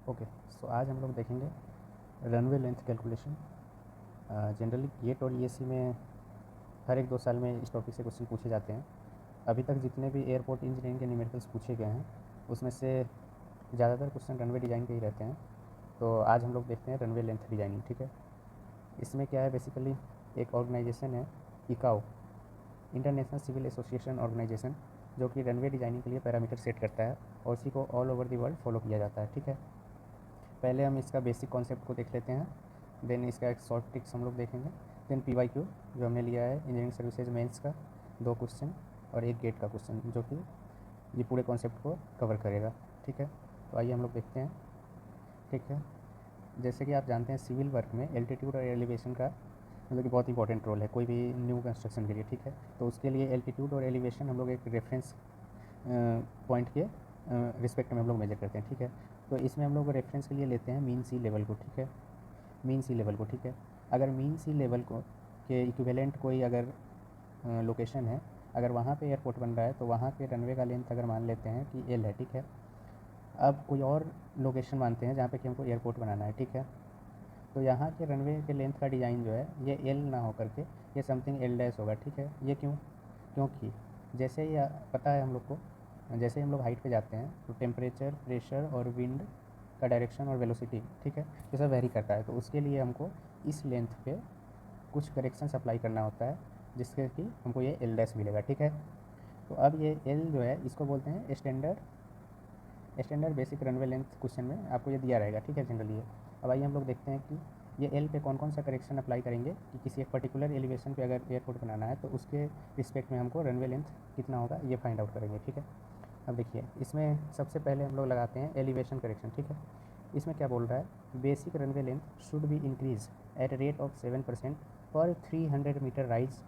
Okay, सो आज हम लोग देखेंगे runway length calculation. Generally GATE और ईएससी में हर 1-2 साल में इस टॉपिक से क्वेश्चन पूछे जाते हैं। अभी तक जितने भी एयरपोर्ट इंजीनियरिंग के न्यूमेरिकल्स पूछे गए हैं उसमें से ज़्यादातर क्वेश्चन रनवे डिज़ाइन के ही रहते हैं। तो आज हम लोग देखते हैं रनवे लेंथ डिज़ाइनिंग। ठीक है, इसमें क्या है, बेसिकली एक ऑर्गेनाइजेशन है इकाओ, इंटरनेशनल सिविल एसोसिएशन ऑर्गेनाइजेशन, जो कि रनवे डिज़ाइनिंग के लिए पैरामीटर सेट करता है और उसी को all over the world follow किया जाता है। ठीक है, पहले हम इसका बेसिक कॉन्सेप्ट को देख लेते हैं, देन इसका एक शॉर्ट ट्रिक्स हम लोग देखेंगे, देन PYQ जो हमने लिया है इंजीनियरिंग सर्विसेज मेंस का 2 क्वेश्चन और एक गेट का क्वेश्चन जो कि ये पूरे कॉन्सेप्ट को कवर करेगा। ठीक है, तो आइए हम लोग देखते हैं। ठीक है, जैसे कि आप जानते हैं सिविल वर्क में एल्टीट्यूड और एलिवेशन का मतलब कि बहुत इंपॉर्टेंट रोल है कोई भी न्यू कंस्ट्रक्शन के लिए। ठीक है, तो उसके लिए एल्टीट्यूड और एलिवेशन हम लोग एक रेफरेंस पॉइंट के रिस्पेक्ट में हम लोग मेजर करते हैं। ठीक है, तो इसमें हम लोग रेफरेंस के लिए लेते हैं मीन सी लेवल को। ठीक है, मीन सी लेवल को। ठीक है, अगर मीन सी लेवल को के इक्विवेलेंट कोई अगर लोकेशन है, अगर वहाँ पे एयरपोर्ट बन रहा है तो वहाँ के रनवे का लेंथ अगर मान लेते हैं कि L है। ठीक है, अब कोई और लोकेशन मानते हैं जहाँ पे कि हमको एयरपोर्ट बनाना है। ठीक है, तो यहाँ के रनवे के लेंथ का डिज़ाइन जो है ये L ना हो करके ये समथिंग L' होगा। ठीक है, ये क्यों? क्योंकि जैसे ही पता है हम लोग को, जैसे ही हम लोग हाइट पे जाते हैं तो टेम्परेचर, प्रेशर और विंड का डायरेक्शन और वेलोसिटी, ठीक है, ये सब वेरी करता है। तो उसके लिए हमको इस लेंथ पे कुछ करेक्शंस अप्लाई करना होता है जिससे कि हमको ये L' मिलेगा। ठीक है, तो अब ये L जो है इसको बोलते हैं standard basic runway length. Question में आपको ये दिया रहेगा। ठीक है, जनरली ये। अब आइए हम लोग देखते हैं कि ये L पे कौन कौन सा करेक्शन अप्लाई करेंगे कि किसी एक पर्टिकुलर एलिवेशन पे अगर एयरपोर्ट बनाना है तो उसके रिस्पेक्ट में हमको रनवे लेंथ कितना होगा ये फाइंड आउट करेंगे। ठीक है, अब देखिए इसमें सबसे पहले हम लोग लगाते हैं एलिवेशन करेक्शन। ठीक है, इसमें क्या बोल रहा है, basic runway length should be increase at rate of 7% पर 300 metre rise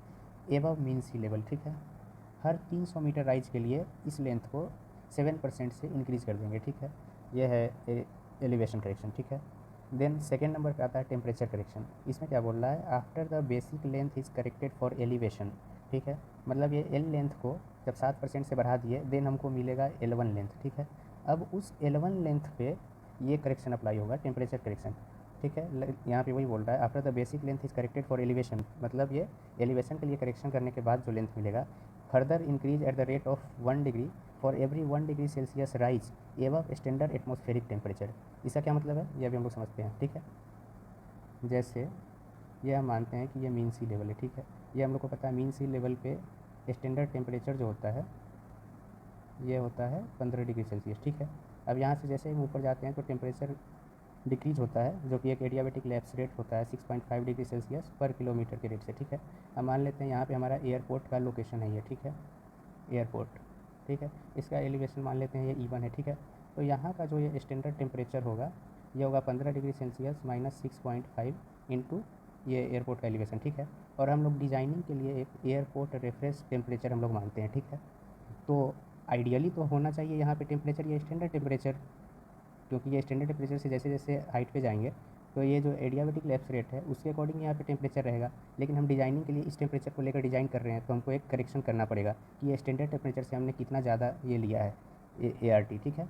above mean sea level. ठीक है, हर 300 मीटर राइज के लिए इस लेंथ को 7% से इंक्रीज़ कर देंगे। ठीक है, ये है एलिवेशन करेक्शन। ठीक है, देन सेकेंड नंबर पे आता है टेम्परेचर करेक्शन। इसमें क्या बोल रहा है, after the basic length is corrected for elevation. ठीक है, मतलब ये L लेंथ को जब 7% से बढ़ा दिए देन हमको मिलेगा L1 लेंथ। ठीक है, अब उस L1 लेंथ पे ये करेक्शन अप्लाई होगा, टेम्परेचर करेक्शन। ठीक है, यहाँ पे वही बोल रहा है after the basic length is corrected for elevation, मतलब ये एलिवेशन के लिए करेक्शन करने के बाद जो लेंथ मिलेगा, further increase at the rate of 1 degree for every 1 degree Celsius rise above standard atmospheric temperature. इसका क्या मतलब है ये अभी हम लोग समझते हैं। ठीक है, जैसे ये हम मानते हैं कि ये मीन सी लेवल है। ठीक है, ये हम लोग को पता है मीन सी लेवल पे स्टैंडर्ड टेम्परेचर जो होता है ये होता है 15 डिग्री सेल्सियस। ठीक है, अब यहाँ से जैसे हम ऊपर जाते हैं तो टेम्परेचर डिक्रीज होता है जो कि एक एडियाबेटिक लैप्स रेट होता है 6.5 डिग्री सेल्सियस पर किलोमीटर के रेट से। ठीक है, अब मान लेते हैं यहाँ पे हमारा एयरपोर्ट का लोकेशन है ये। ठीक है, एयरपोर्ट। ठीक है, इसका एलिवेशन मान लेते हैं ये E1 है। ठीक है, तो यहाँ का जो ये स्टैंडर्ड टेम्परेचर होगा ये होगा 15 डिग्री सेल्सियस माइनस 6.5 इंटू ये एयरपोर्ट का एलिवेशन। ठीक है, और हम लोग डिज़ाइनिंग के लिए एक एयरपोर्ट रेफरेंस टेम्परेचर हम लोग मानते हैं। ठीक है, तो आइडियली तो होना चाहिए यहाँ पे टेम्परेचर ये स्टैंडर्ड टेम्परेचर, क्योंकि ये स्टैंडर्ड टेम्परेचर से जैसे जैसे हाइट पे जाएंगे तो ये जो एडियाबेटिक लैप्स रेट है उसके अकॉर्डिंग यहाँ पे टेम्परेचर रहेगा। लेकिन हम डिज़ाइनिंग के लिए इस टेम्परेचर को लेकर डिज़ाइन कर रहे हैं तो हमको एक करेक्शन करना पड़ेगा कि ये स्टैंडर्ड टेम्परेचर से हमने कितना ज़्यादा ये लिया है ART। ठीक है,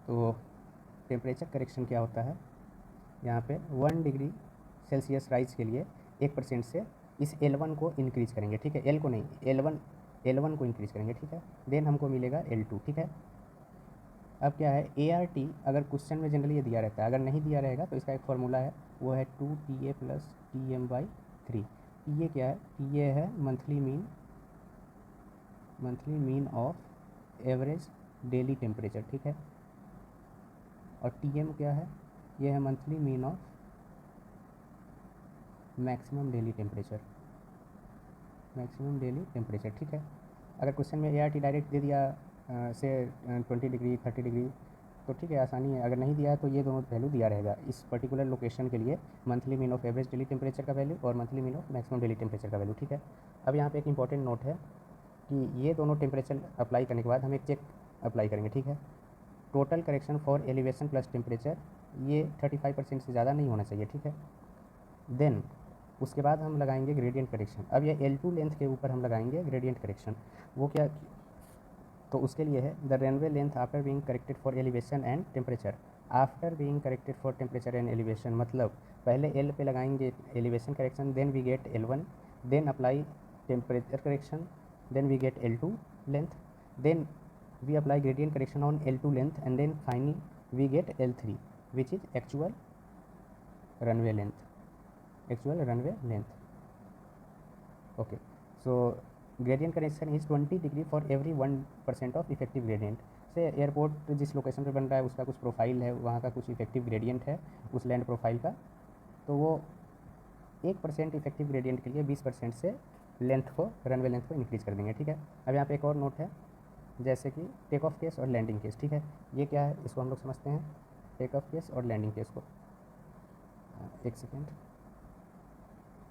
तो टेम्परेचर करेक्शन क्या होता है, यहाँ पे 1 डिग्री सेल्सियस राइज के लिए 1% से इस L1 को इंक्रीज़ करेंगे। ठीक है, L को नहीं, L1 को इंक्रीज़ करेंगे। ठीक है, देन हमको मिलेगा L2। ठीक है, अब क्या है ART अगर क्वेश्चन में जनरली ये दिया रहता है, अगर नहीं दिया रहेगा तो इसका एक फार्मूला है, वो है 2TA + TM/3। TA क्या है, TA है monthly mean of average daily temperature. ठीक है, और TM क्या है, ये है monthly mean of maximum daily temperature. ठीक है, अगर क्वेश्चन में ART डायरेक्ट दे दिया से 20 डिग्री 30 डिग्री तो ठीक है, आसानी है। अगर नहीं दिया है तो ये दोनों वैल्यू दिया रहेगा इस पर्टिकुलर लोकेशन के लिए, monthly mean of average daily temperature का वैल्यू और monthly mean of maximum daily temperature का वैल्यू। ठीक है, अब यहाँ पे एक इंपॉर्टेंट नोट है कि ये दोनों टेम्परेचर अप्लाई करने के बाद हम एक चेक अप्लाई करेंगे। ठीक है, total correction for elevation plus temperature ये 35% से ज़्यादा नहीं होना चाहिए। ठीक है, देन उसके बाद हम लगाएंगे ग्रेडियंट करेक्शन। अब ये L2 लेंथ के ऊपर हम लगाएंगे ग्रेडियंट करेक्शन। वो क्या, तो उसके लिए है the runway length after being corrected for elevation and temperature after being corrected for temperature and elevation, मतलब पहले एल पे लगाएंगे elevation correction, then we get L1, then apply temperature correction, then we get L2 length, then we apply gradient correction on L2 length, and then finally we get L3, which is actual runway length. Okay, so gradient correction is 20 degree for every 1% of effective gradient. से airport जिस location पे बन रहा है उसका कुछ profile है, वहाँ का कुछ इफेक्टिव ग्रेडियंट है उस लैंड प्रोफाइल का, तो वो 1% इफेक्टिव ग्रेडियंट के लिए 20% से लेंथ को, रनवे लेंथ को इंक्रीज़ कर देंगे। ठीक है, अब यहाँ पे एक और नोट है, जैसे कि टेक ऑफ केस और लैंडिंग केस। ठीक है, ये क्या है इसको हम लोग समझते हैं, टेक ऑफ केस और लैंडिंग केस को। एक सेकेंड,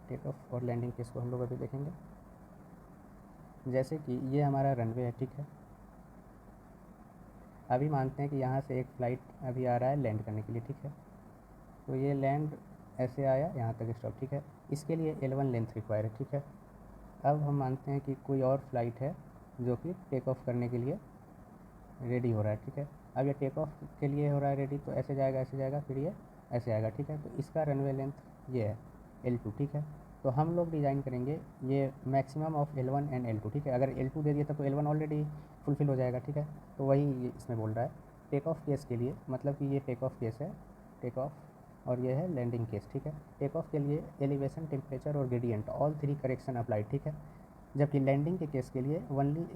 टेक ऑफ और लैंडिंग केस को हम लोग अभी देखेंगे। जैसे कि ये हमारा रनवे है, ठीक है, अभी मानते हैं कि यहाँ से एक फ़्लाइट अभी आ रहा है लैंड करने के लिए। ठीक है, तो ये लैंड ऐसे आया यहाँ तक स्टॉप। ठीक है, इसके लिए L1 लेंथ रिक्वायर है। ठीक है, अब हम मानते हैं कि कोई और फ्लाइट है जो कि टेक ऑफ करने के लिए रेडी हो रहा है। ठीक है, अब ये टेक ऑफ के लिए हो रहा है रेडी, तो ऐसे जाएगा, फिर ये ऐसे आएगा। ठीक है, तो इसका रनवे लेंथ ये है L2। ठीक है, तो हम लोग डिज़ाइन करेंगे ये maximum of L1 and L2। ठीक है, अगर L2 दे दिया तब तो L1 ऑलरेडी फुलफिल हो जाएगा। ठीक है, तो वही इसमें बोल रहा है टेक ऑफ केस के लिए, मतलब कि ये टेक ऑफ केस है, टेक ऑफ, और ये है लैंडिंग केस। ठीक है, टेक ऑफ के लिए एलिवेशन, टेम्परेचर और ग्रेडियंट ऑल 3 करेक्शन अप्लाइड। ठीक है, जबकि लैंडिंग के केस के लिए ओनली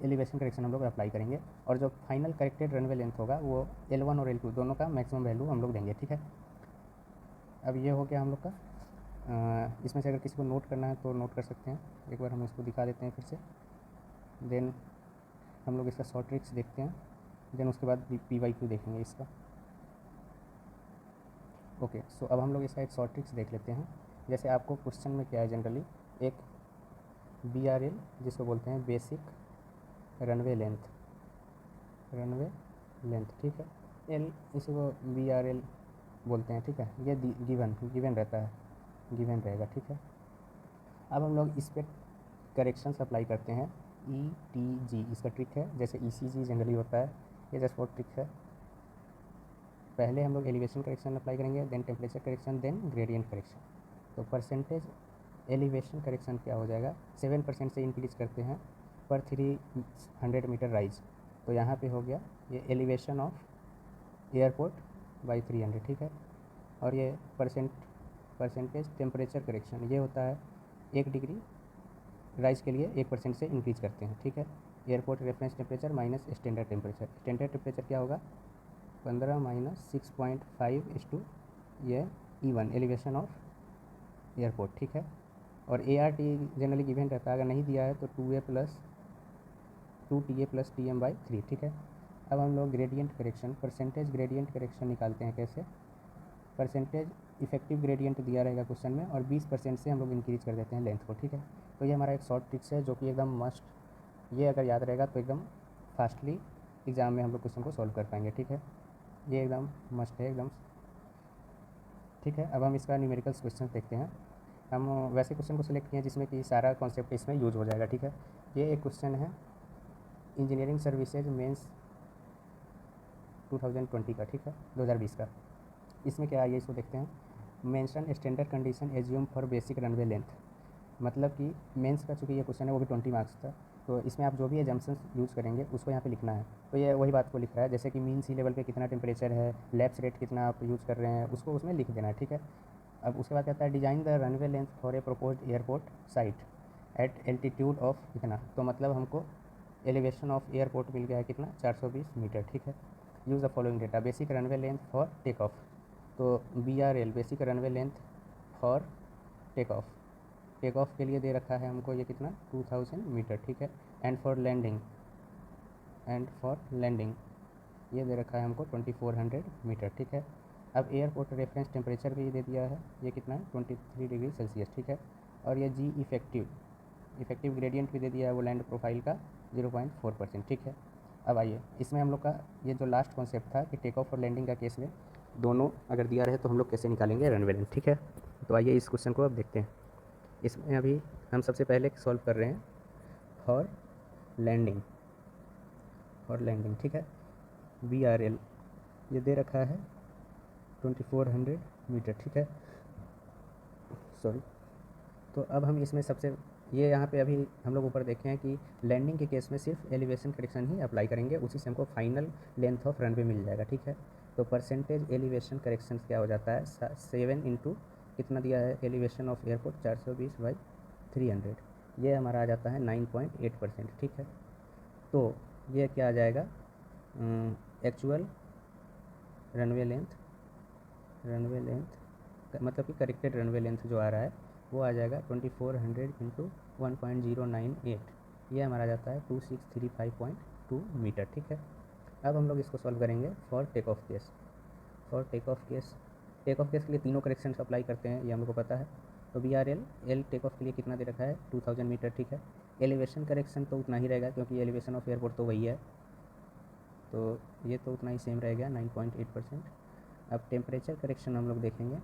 एलिवेशन करेक्शन हम लोग अप्लाई करेंगे, और जो फाइनल करेक्टेड रनवे लेंथ होगा वो L1 और L2 दोनों का मैक्सिमम वैल्यू हम लोग देंगे। ठीक है, अब ये हो गया हम लोग का। इसमें से अगर किसी को नोट करना है तो नोट कर सकते हैं, एक बार हम इसको दिखा देते हैं फिर से, देन हम लोग इसका शॉर्ट ट्रिक्स देखते हैं, देन उसके बाद PYQ देखेंगे इसका। ओके, सो अब हम लोग इसका एक शॉर्ट ट्रिक्स देख लेते हैं। जैसे आपको क्वेश्चन में क्या है, जनरली एक BRL जिसको बोलते हैं बेसिक रनवे लेंथ, ठीक है, L इसी को BRL बोलते हैं। ठीक है, ये गिवन रहता है, गिवन रहेगा। ठीक है, अब हम लोग इस पर करेक्शंस अप्लाई करते हैं, ETG इसका ट्रिक है, जैसे ECG जनरली होता है, ये जस्ट फॉर ट्रिक है। पहले हम लोग एलिवेशन करेक्शन अप्लाई करेंगे, then temperature correction, then gradient correction. तो परसेंटेज एलिवेशन करेक्शन क्या हो जाएगा, 7% से इंक्रीज करते हैं पर 300 मीटर राइज, तो यहाँ पे हो गया ये एलिवेशन ऑफ एयरपोर्ट बाई 300। ठीक है, और ये परसेंटेज टेम्परेचर करेक्शन ये होता है 1 डिग्री राइज के लिए 1% से इंक्रीज करते हैं। ठीक है, airport reference temperature minus standard temperature, standard temperature क्या होगा 15 माइनस 6.5 ये E1 एलिवेशन ऑफ एयरपोर्ट। ठीक है, और ART जनरली गिवन रहता है, अगर नहीं दिया है तो 2TA प्लस TM/3। ठीक है, अब हम लोग gradient correction, percentage gradient correction निकालते हैं। कैसे, परसेंटेज इफेक्टिव ग्रेडियंट दिया रहेगा क्वेश्चन में, और 20% से हम लोग इंक्रीज कर देते हैं लेंथ को। ठीक है, तो ये हमारा एक शॉर्ट ट्रिक्स है जो कि एकदम मस्ट, ये अगर याद रहेगा तो एकदम फास्टली एग्ज़ाम में हम लोग क्वेश्चन को सॉल्व कर पाएंगे। ठीक है, ये एकदम मस्ट है एकदम। ठीक है, अब हम इसका न्यूमेरिकल्स क्वेश्चन देखते हैं। हम वैसे क्वेश्चन को सिलेक्ट किए जिसमें कि सारा कॉन्सेप्ट इसमें यूज हो जाएगा। ठीक है, ये एक क्वेश्चन है इंजीनियरिंग सर्विसेज मेंस 2020 का। ठीक है, 2020 का। इसमें क्या है ये इसको देखते हैं। Mention standard condition assume for basic runway length, मतलब कि मेंस का चूँकि ये क्वेश्चन है वो भी 20 मार्क्स था, तो इसमें आप जो भी एजम्पशंस यूज़ करेंगे उसको यहाँ पे लिखना है। तो ये वही बात को लिख रहा है, जैसे कि मीन सी लेवल पे कितना टेम्परेचर है, लैप्स रेट कितना आप यूज़ कर रहे हैं, उसको उसमें लिख देना है। ठीक है, अब उसके बाद कहता है design the runway length for a proposed airport site at altitude of कितना, तो मतलब हमको एलिवेशन ऑफ एयरपोर्ट मिल गया है कितना 420 मीटर। ठीक है, use the following data, basic runway length for take off, तो BRL basic runway length for take off के लिए दे रखा है हमको ये कितना 2000 मीटर। ठीक है, एंड फॉर लैंडिंग ये दे रखा है हमको 2400 मीटर। ठीक है, अब एयरपोर्ट रेफरेंस टेम्परेचर भी दे दिया है, ये कितना है 23 डिग्री सेल्सियस। ठीक है, और ये G इफेक्टिव ग्रेडियंट भी दे दिया है वो लैंड प्रोफाइल का 0.4%। ठीक है, अब आइए इसमें हम लोग का ये जो लास्ट कॉन्सेप्ट था कि टेक ऑफ और लैंडिंग का केस में दोनों अगर दिया रहे तो हम लोग कैसे निकालेंगे रनवे लेंथ। ठीक है, तो आइए इस क्वेश्चन को अब देखते हैं। इसमें अभी हम सबसे पहले सॉल्व कर रहे हैं फॉर लैंडिंग। ठीक है, BRL ये दे रखा है 2400 मीटर, ठीक है, सॉरी। तो अब हम इसमें सबसे ये यहाँ पे अभी हम लोग ऊपर देखे हैं कि लैंडिंग के केस में सिर्फ एलिवेशन करेक्शन ही अप्लाई करेंगे, उसी से हमको फाइनल लेंथ ऑफ रनवे मिल जाएगा, ठीक है। तो परसेंटेज एलिवेशन करेक्शन क्या हो जाता है, 7 इंटू कितना दिया है एलिवेशन ऑफ एयरपोर्ट 420/300, ये हमारा आ जाता है 9.8%, ठीक है। तो ये क्या आ जाएगा, एक्चुअल रनवे लेंथ मतलब कि करेक्टेड रनवे लेंथ जो आ रहा है वो आ जाएगा 2400 इंटू 1.098, ये हमारा जाता है 2635.2 मीटर, ठीक है। अब हम लोग इसको सॉल्व करेंगे for take off case. Take off case के लिए तीनों करेक्शन अप्लाई करते हैं, ये हम लोग को पता है। तो एल टेक ऑफ के लिए कितना दे रखा है 2000 मीटर, ठीक है। एलिवेशन करेक्शन तो उतना ही रहेगा क्योंकि एलिवेशन ऑफ एयरपोर्ट तो वही है, तो ये तो उतना ही सेम रहेगा 9.8%। अब टेम्परेचर करेक्शन हम लोग देखेंगे,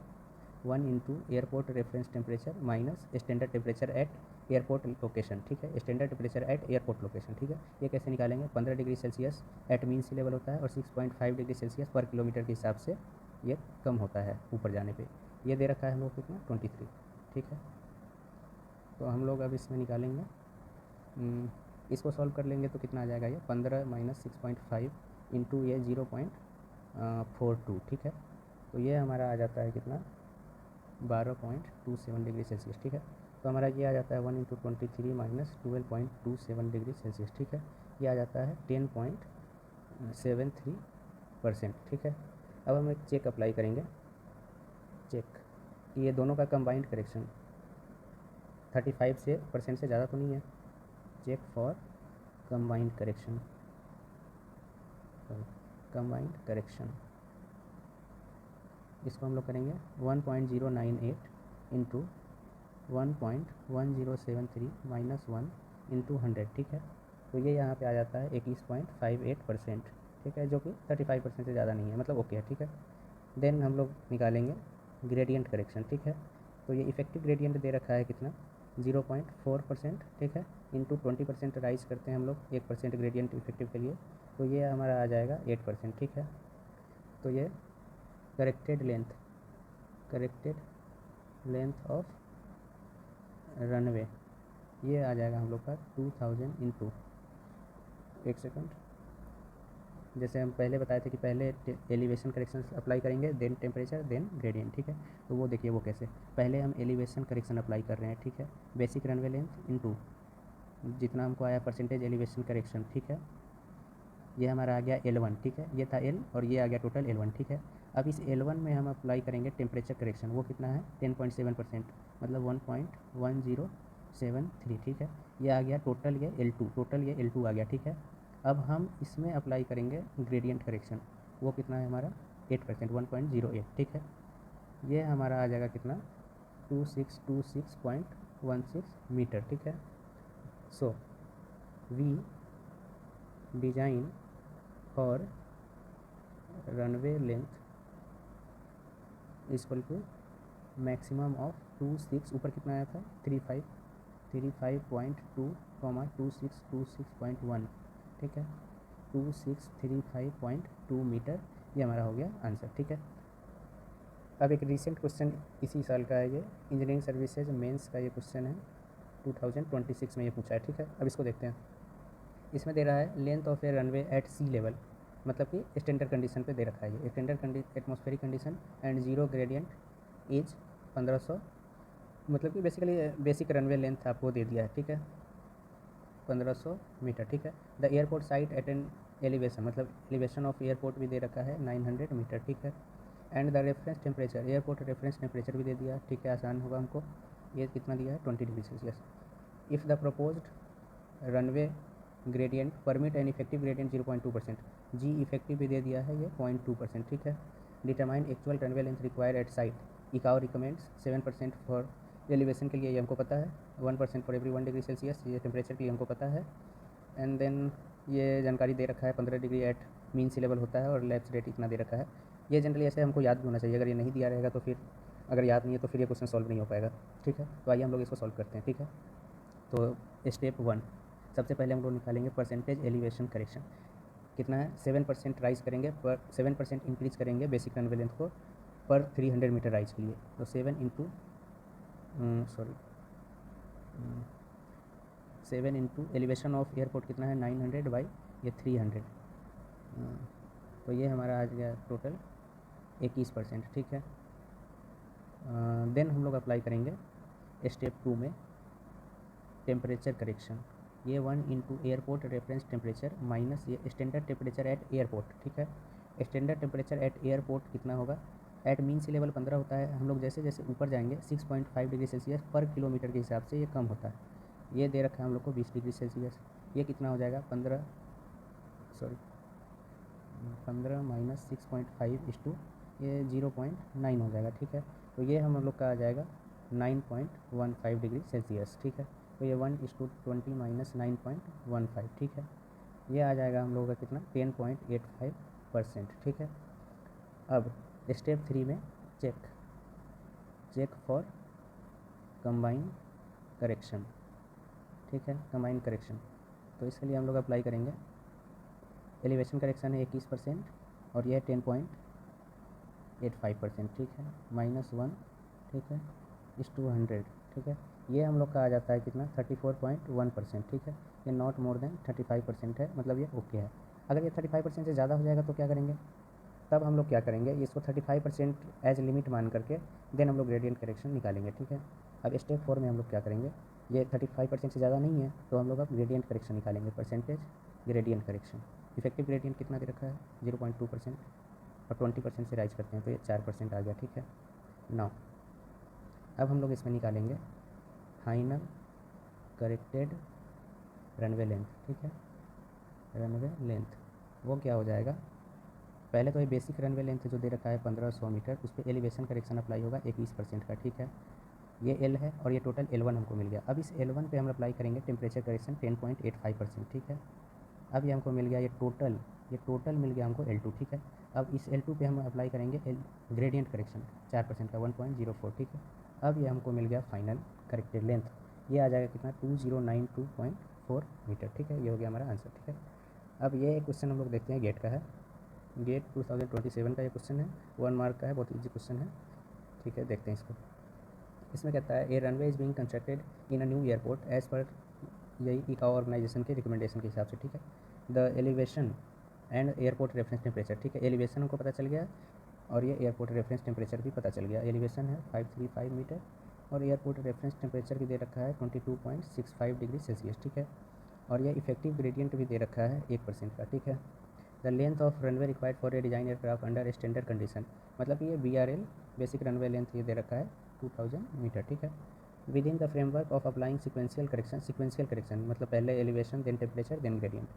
1 into airport reference temperature minus standard temperature at airport location, ठीक है। Standard temperature at airport location, ठीक है। ये कैसे निकालेंगे, 15 degree Celsius at mean sea level होता है और 6.5 डिग्री सेल्सियस पर किलोमीटर के हिसाब से ये कम होता है ऊपर जाने पे। ये दे रखा है हम लोग कितना 23, ठीक है। तो हम लोग अब इसमें निकालेंगे, इसको सॉल्व कर लेंगे तो कितना आ जाएगा, ये 15 माइनस 6.5 इंटू ये 0.42, ठीक है। तो ये हमारा आ जाता है कितना 12.27 डिग्री सेल्सियस, ठीक है। तो हमारा ये आ जाता है 1 इंटू 23 माइनस 12.27 डिग्री सेल्सियस, ठीक है। ये आ जाता है 10.73%, ठीक है। अब हम एक चेक अप्लाई करेंगे, चेक ये दोनों का कंबाइंड करेक्शन 35 से % से ज़्यादा तो नहीं है, चेक फॉर कंबाइंड करेक्शन, इसको हम लोग करेंगे 1.098 इंटू 1.1073 माइनस 1 इंटू 100, ठीक है। तो ये यहाँ पे आ जाता है 21.58%, ठीक है, जो कि 35% से ज़्यादा नहीं है, मतलब ओके है, ठीक है। देन हम लोग निकालेंगे ग्रेडियंट करेक्शन, ठीक है। तो ये इफेक्टिव ग्रेडियंट दे रखा है कितना 0.4%, ठीक है, इंटू 20% राइज करते हैं हम लोग 1% ग्रेडियंट इफेक्टिव के लिए, तो ये हमारा आ जाएगा 8%, ठीक है। तो ये करेक्टेड लेंथ ऑफ रनवे ये आ जाएगा हम लोग का 2000 इंटू, एक सेकंड, जैसे हम पहले बताए थे कि पहले एलिवेशन करेक्शन अप्लाई करेंगे, देन टेम्परेचर, देन ग्रेडियंट, ठीक है। तो वो देखिए वो कैसे, पहले हम एलिवेशन करेक्शन अप्लाई कर रहे हैं, ठीक है। बेसिक रनवे लेंथ इंटू जितना हमको आया परसेंटेज एलिवेशन करेक्शन, ठीक है। ये हमारा आ गया L1, ठीक है, ये था L और ये आ गया टोटल L1, ठीक है। अब इस L1 में हम अप्लाई करेंगे टेम्परेचर करेक्शन, वो कितना है 10.7%, मतलब 1.1073, ठीक है। ये आ गया टोटल ये L2 आ गया, ठीक है। अब हम इसमें अप्लाई करेंगे ग्रेडियंट करेक्शन, वो कितना है हमारा 8%, 1.08, ठीक है। ये हमारा आ जाएगा कितना 2626.16 मीटर, ठीक है। सो वी डिजाइन और runway length equal to maximum of 26, ऊपर कितना आया था 35.2 2626.1, ठीक है, 2635.2 मीटर, ये हमारा हो गया आंसर, ठीक है। अब एक रिसेंट क्वेश्चन इसी साल का है, ये इंजीनियरिंग सर्विसेज मेंस का ये क्वेश्चन है, 2026 में ये पूछा है, ठीक है। अब इसको देखते हैं, इसमें दे रहा है length of a runway at sea level, मतलब कि स्टैंडर्ड कंडीशन पे दे रखा है ये standard atmospheric condition and zero gradient as 1500, मतलब कि बेसिकली बेसिक रनवे लेंथ आपको दे दिया है, ठीक है, 1500 मीटर, ठीक है। The airport site at an elevation, मतलब एलिवेशन ऑफ एयरपोर्ट भी दे रखा है 900 मीटर, ठीक है। And the reference temperature, airport reference temperature भी दे दिया, ठीक है, आसान होगा हमको, ये कितना दिया है 20 degree Celsius. If the proposed runway gradient permit and effective gradient 0.2%, जी इफेक्टिव भी दे दिया है ये 0.2%, ठीक है। Determine actual runway length require at site, ICAO recommends 7% for elevation के लिए, ये हमको पता है, 1% फॉर एवरी 1 डिग्री सेल्सियस, ये टेम्परेचर के लिए हमको पता है। एंड देन ये जानकारी दे रखा है 15 degree at mean sea level होता है और लैप्स रेट इतना दे रखा है। ये जनरली ऐसे हमको याद भी होना चाहिए, अगर ये नहीं दिया रहेगा तो फिर अगर याद नहीं है तो फिर ये क्वेश्चन सॉल्व नहीं हो पाएगा, ठीक है। तो आइए हम लोग इसको सॉल्व करते हैं, ठीक है। तो स्टेप 1, सबसे पहले हम लोग निकालेंगे परसेंटेज एलिवेशन करेक्शन, कितना है 7% राइज करेंगे, पर 7% इंक्रीज़ करेंगे बेसिक रनवे लेंथ को पर 300 मीटर राइज के लिए। तो 7 into 7 into elevation of airport कितना है 900 बाई ये 300, तो ये हमारा आ गया टोटल 21%। ठीक है, देन हम लोग अप्लाई करेंगे स्टेप 2 में टेम्परेचर करेक्शन। ये 1 into airport reference temperature minus ये स्टैंडर्ड टेम्परेचर एट एयरपोर्ट। ठीक है, स्टैंडर्ड टेम्परेचर एट एयरपोर्ट कितना होगा, एट मीन सी लेवल 15 होता है। हम लोग जैसे जैसे ऊपर जाएंगे 6.5 डिग्री सेल्सियस पर किलोमीटर के हिसाब से ये कम होता है। ये दे रखा है हम लोग को 20 डिग्री सेल्सियस। ये कितना हो जाएगा 15 माइनस 6.5 इस टू ये 0.9 हो जाएगा। ठीक है, तो ये हम लोग का आ जाएगा 9.15 डिग्री सेल्सियस। ठीक है, तो ये 1:20 माइनस 9.15। ठीक है, ये आ जाएगा हम लोगों का कितना 10.85%। ठीक है, अब स्टेप 3 में चेक फॉर कंबाइन करेक्शन। ठीक है, कंबाइन करेक्शन, तो इसके लिए हम लोग अप्लाई करेंगे एलिवेशन करेक्शन है 21% और यह 10.85%। ठीक है, -1। ठीक है, (100). ठीक है, ये हम लोग का आ जाता है कितना 34.1%। ठीक है, ये नॉट मोर देन 35% है, मतलब ये ओके है। अगर ये 35% से ज़्यादा हो जाएगा तो क्या करेंगे, तब हम लोग क्या करेंगे इसको 35% एज लिमिट मान करके देन हम लोग ग्रेडियंट करेक्शन निकालेंगे। ठीक है, अब स्टेप 4 में हम लोग क्या करेंगे, ये 35% से ज़्यादा नहीं है तो हम लोग अब ग्रेडियंट करेक्शन निकालेंगे, percentage gradient correction. Effective gradient कितना दे रखा है 0.2% और 20% से राइज करते हैं तो ये 4% आ गया। ठीक है, नाउ अब हम लोग इसमें निकालेंगे फाइनल करेक्टेड रनवे लेंथ। ठीक है, रनवे लेंथ वो क्या हो जाएगा, पहले तो ये बेसिक रनवे लेंथ जो दे रखा है 1500 मीटर, उस पर एलिवेशन करेक्शन अप्लाई होगा 21% का। ठीक है, ये एल है और ये टोटल L1 हमको मिल गया। अब इस L1 पे हम अप्लाई करेंगे टेम्परेचर करेक्शन 10.85%। ठीक है, अब ये हमको मिल गया ये टोटल मिल गया हमको L2। ठीक है, अब इस L2 पे हम अप्लाई करेंगे ग्रेडियंट करेक्शन 4% का 1.04। ठीक है, अब ये हमको मिल गया फाइनल करेक्टेड लेंथ, ये आ जाएगा कितना 2092.4 मीटर। ठीक है, ये हो गया हमारा आंसर। ठीक है, अब ये क्वेश्चन हम लोग देखते हैं गेट का है, गेट 2027 का ये क्वेश्चन है, 1 मार्क का है, बहुत ईजी क्वेश्चन है। ठीक है, देखते हैं इसको। इसमें कहता है a runway is being constructed in a new airport as पर यही ICAO ऑर्गेनाइजेशन के रिकमेंडेशन के हिसाब से। ठीक है, the elevation and airport reference temperature. ठीक है, एलिवेशन हमको पता चल गया और ये एयरपोर्ट रेफरेंस टेम्परेचर भी पता चल गया। एलिवेशन है 535 मीटर और एयरपोर्ट रेफरेंस टेम्परेचर भी दे रखा है 22.65 डिग्री सेल्सियस। ठीक है, और ये इफेक्टिव ग्रेडियंट भी दे रखा है 1% का। ठीक है, the length of runway required for a design aircraft under standard condition, मतलब ये BRL बेसिक रनवे लेंथ ये दे रखा है 2000 मीटर। ठीक है, within the framework of applying sequential correction मतलब पहले elevation then temperature then gradient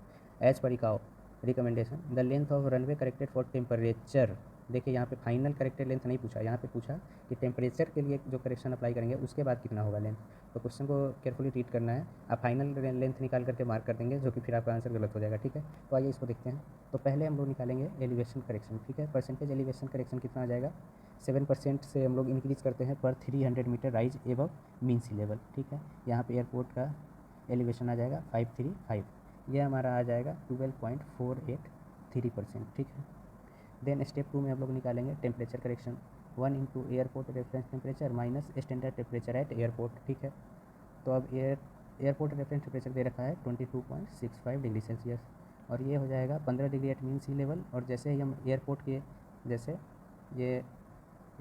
as per ICAO recommendation, the length of runway corrected for temperature. देखिए यहाँ पे फाइनल करेक्टेड लेंथ नहीं पूछा, यहाँ पे पूछा कि टेम्परेचर के लिए जो करेक्शन अप्लाई करेंगे उसके बाद कितना होगा लेंथ। तो क्वेश्चन को केयरफुली रीड करना है, आप फाइनल लेंथ निकाल करके मार्क कर देंगे जो कि फिर आपका आंसर गलत हो जाएगा। ठीक है, तो आइए इसको देखते हैं। तो पहले हम लोग निकालेंगे एलिवेशन करेक्शन। ठीक है, परसेंटेज एलिवेशन करेक्शन कितना आ जाएगा 7% से हम लोग इंक्रीज़ करते हैं पर 300 metre rise above mean sea level. ठीक है, यहाँ पे एयरपोर्ट का एलिवेशन आ जाएगा 535, ये हमारा आ जाएगा 12.483%। ठीक है, देन स्टेप 2 में हम लोग निकालेंगे temperature correction 1 into airport reference temperature minus standard temperature at airport. ठीक है, तो अब एयरपोर्ट रेफरेंस टेम्परेचर दे रखा है 22.65 डिग्री सेल्सियस और ये हो जाएगा 15 degree at mean sea level. और जैसे ही हम एयरपोर्ट के जैसे ये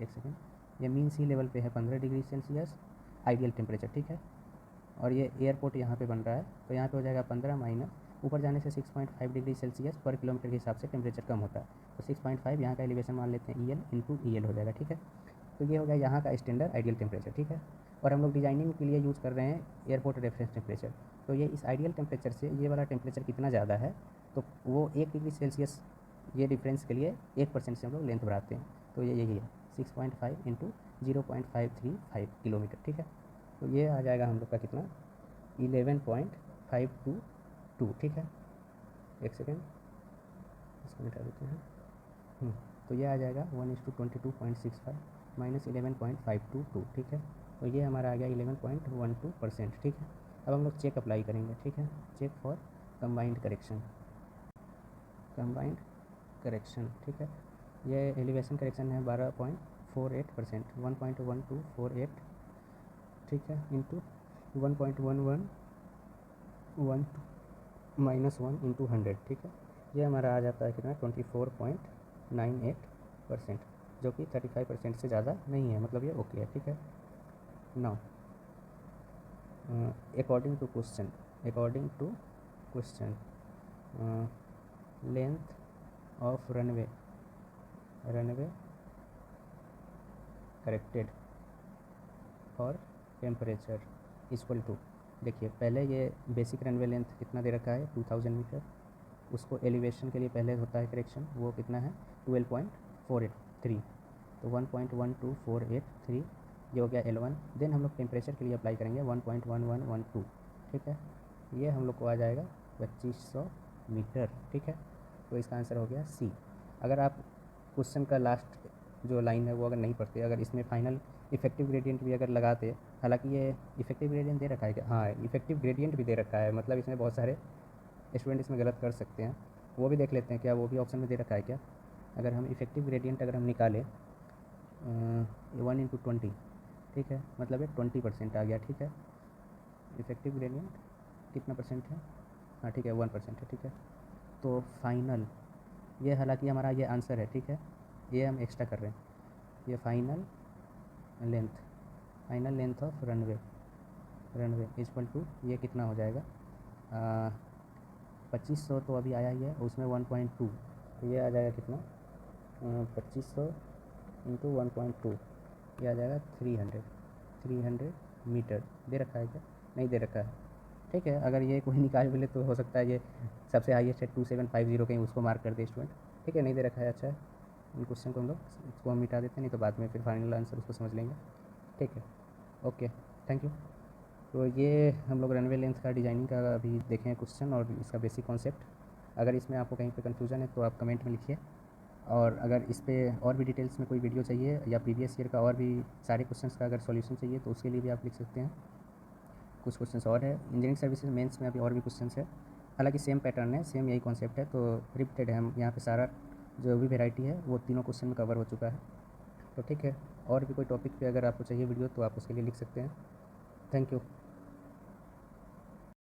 एक सेकेंड, ये मीन सी लेवल पे है 15 डिग्री सेल्सियस आइडियल टेम्परेचर। ठीक है, और ये एयरपोर्ट यहाँ पे बन रहा है तो यहाँ पे हो जाएगा 15 माइनस ऊपर जाने से 6.5 डिग्री सेल्सियस पर किलोमीटर के हिसाब से टेम्परेचर कम होता है, तो 6.5 यहाँ का एलिवेशन मान लेते हैं EL इंटू EL हो जाएगा। ठीक है, तो ये हो गया यहाँ का स्टैंडर्ड आइडियल टेम्परेचर। ठीक है, और हम लोग डिजाइनिंग के लिए यूज़ कर रहे हैं एयरपोर्ट रेफरेंस टेम्परेचर, तो ये इस आइडियल टेम्परेचर से ये वाला टेम्परेचर कितना ज़्यादा है तो वो 1 डिग्री सेल्सियस ये डिफरेंस के लिए 1% से हम लोग लेंथ बढ़ाते हैं, तो ये यही है 6.5 इंटू 0.535 किलोमीटर। ठीक है, तो ये आ जाएगा हम लोग का कितना 11.522। ठीक है, एक सेकेंड इसको मिटा देते हैं। तो ये आ जाएगा 1:22.65 माइनस 11.522। ठीक है, तो ये हमारा आ गया 11.12%। ठीक है, अब हम लोग चेक अप्लाई करेंगे। ठीक है, चेक फॉर कंबाइंड करेक्शन। ठीक है, ये एलिवेशन करेक्शन है 1.48%, 1.1248, ठीक है, इंटू 1.1112 माइनस 1 इंटू 100, ठीक है। ये हमारा आ जाता है कितना, 24.98%, जो कि 35% से ज़्यादा नहीं है, मतलब ये ओके है, ठीक है। Now according to question length of runway corrected और टेम्परेचर इक्वल टू, देखिए पहले ये बेसिक रनवे लेंथ कितना दे रखा है, 2000 मीटर। उसको एलिवेशन के लिए पहले होता है करेक्शन, वो कितना है, 12.483, तो 1.12483, ये हो गया L1। देन हम लोग टेम्परेचर के लिए अप्लाई करेंगे 1.1112, ठीक है। ये हम लोग को आ जाएगा 2500 मीटर, ठीक है। तो इसका आंसर हो गया सी। अगर आप क्वेश्चन का लास्ट जो लाइन है वो अगर नहीं पढ़ते, अगर इसमें फाइनल इफेक्टिव ग्रेडियंट भी अगर लगाते, हालांकि ये इफेक्टिव ग्रेडियंट दे रखा है क्या, हाँ इफेक्टिव ग्रेडियंट भी दे रखा है, मतलब इसमें बहुत सारे स्टूडेंट इसमें गलत कर सकते हैं, वो भी देख लेते हैं क्या, वो भी ऑप्शन में दे रखा है क्या। अगर हम इफेक्टिव ग्रेडियंट अगर हम निकालें 1/20, ठीक है, मतलब ये 20% आ गया, ठीक है। इफेक्टिव ग्रेडियंट कितना परसेंट है, हाँ ठीक है 1% है, ठीक है। तो फाइनल, ये हालांकि हमारा ये आंसर है, ठीक है, ये हम एक्स्ट्रा कर रहे हैं, ये final length of runway equal to, ये कितना हो जाएगा, 2500 तो अभी आया ही है, उसमें 1.2, तो ये आ जाएगा कितना, 2500 इंटू 1.2, ये आ जाएगा 300 मीटर। दे रखा है क्या, नहीं दे रखा है, ठीक है। अगर ये कोई निकाल मिले तो हो सकता है ये सबसे हाईएस्ट है 2750 कहीं, उसको मार्क कर दे स्टूडेंट, ठीक है। नहीं दे रखा है, अच्छा है। इन क्वेश्चन को हम लोग इसको हम मिटा देते हैं, नहीं तो बाद में फिर फाइनल आंसर उसको समझ लेंगे, ठीक है। Okay, thank you. तो ये हम लोग रनवे लेंथ का डिज़ाइनिंग का अभी देखें क्वेश्चन और इसका बेसिक कॉन्सेप्ट। अगर इसमें आपको कहीं पे कन्फ्यूज़न है तो आप कमेंट में लिखिए, और अगर इस पर और भी डिटेल्स में कोई वीडियो चाहिए या प्रीवियस ईयर का और भी सारे क्वेश्चंस का अगर सॉल्यूशन चाहिए तो उसके लिए भी आप लिख सकते हैं। कुछ क्वेश्चंस और है इंजीनियरिंग सर्विसेज मेंस में, अभी और भी क्वेश्चंस है, हालांकि सेम पैटर्न है, सेम यही कॉन्सेप्ट है, तो रिपीटेड है। हम यहाँ पे सारा जो भी वेराइटी है वो तीनों क्वेश्चन में कवर हो चुका है, तो ठीक है। और भी कोई टॉपिक पे अगर आपको चाहिए वीडियो तो आप उसके लिए लिख सकते हैं। Thank you.